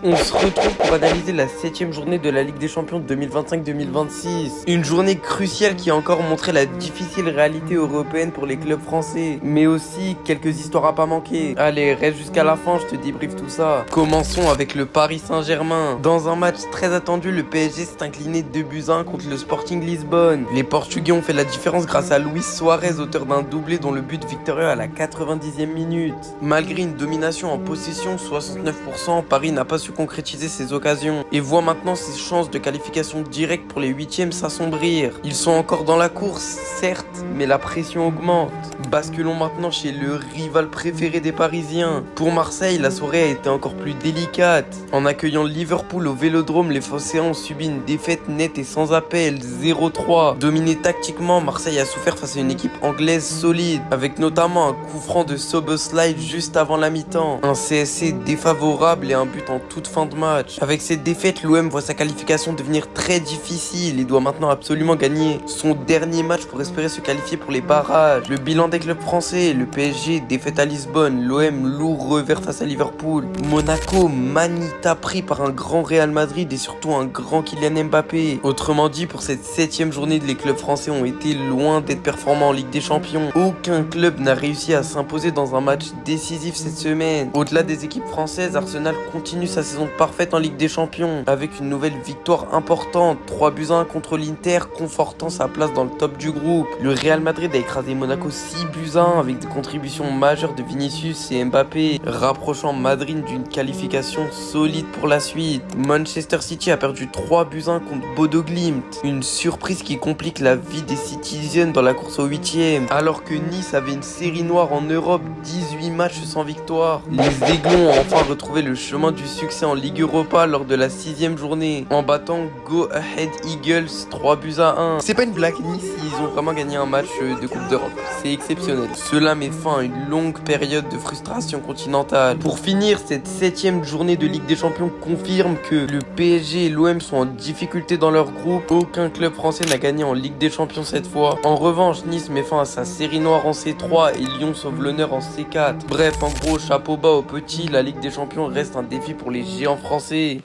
On se retrouve pour analyser la 7ème journée de la Ligue des Champions 2025-2026. Une journée cruciale qui a encore montré la difficile réalité européenne pour les clubs français, mais aussi quelques histoires à pas manquer. Allez, reste jusqu'à la fin, je te débriefe tout ça. Commençons avec le Paris Saint-Germain. Dans un match très attendu, le PSG s'est incliné 2-1 contre le Sporting Lisbonne. Les Portugais ont fait la différence grâce à Luis Suarez, auteur d'un doublé dont le but victorieux à la 90e minute. Malgré une domination en possession, 69%, Paris n'a pas su concrétiser ses occasions et voit maintenant ses chances de qualification directe pour les huitièmes s'assombrir. Ils sont encore dans la course, certes, mais la pression augmente. Basculons maintenant chez le rival préféré des Parisiens. Pour Marseille, la soirée a été encore plus délicate. En accueillant Liverpool au Vélodrome, les Phocéens ont subi une défaite nette et sans appel, 0-3. Dominé tactiquement, Marseille a souffert face à une équipe anglaise solide, avec notamment un coup franc de Szoboszlai juste avant la mi-temps, un CSC défavorable et un but en toute fin de match. Avec cette défaite, l'OM voit sa qualification devenir très difficile et doit maintenant absolument gagner son dernier match pour espérer se qualifier pour les barrages. Le bilan des clubs français: le PSG, défaite à Lisbonne, l'OM, lourd revers face à Liverpool, Monaco, manita pris par un grand Real Madrid et surtout un grand Kylian Mbappé. Autrement dit, pour cette 7ème journée, les clubs français ont été loin d'être performants en Ligue des Champions. Aucun club n'a réussi à s'imposer dans un match décisif cette semaine. Au-delà des équipes françaises, Arsenal continue sa saison parfaite en Ligue des Champions avec une nouvelle victoire importante, 3-1 contre l'Inter, confortant sa place dans le top du groupe. Le Real Madrid a écrasé Monaco 6-1 avec des contributions majeures de Vinicius et Mbappé, rapprochant Madrid d'une qualification solide pour la suite. Manchester City a perdu 3-1 contre Bodo Glimt, une surprise qui complique la vie des Citizens dans la course au 8ème, alors que Nice avait une série noire en Europe, 18 matchs sans victoire. Les Aiglons ont enfin retrouvé le chemin du succès en Ligue Europa lors de la 6ème journée, en battant Go Ahead Eagles 3-1. C'est pas une blague, Nice, ils ont vraiment gagné un match de Coupe d'Europe. C'est exceptionnel. Cela met fin à une longue période de frustration continentale. Pour finir, cette 7ème journée de Ligue des Champions confirme que le PSG et l'OM sont en difficulté dans leur groupe. Aucun club français n'a gagné en Ligue des Champions cette fois. En revanche, Nice met fin à sa série noire en C3 et Lyon sauve l'honneur en C4. Bref, en gros, chapeau bas aux petits, la Ligue des Champions reste un défi pour les géants français.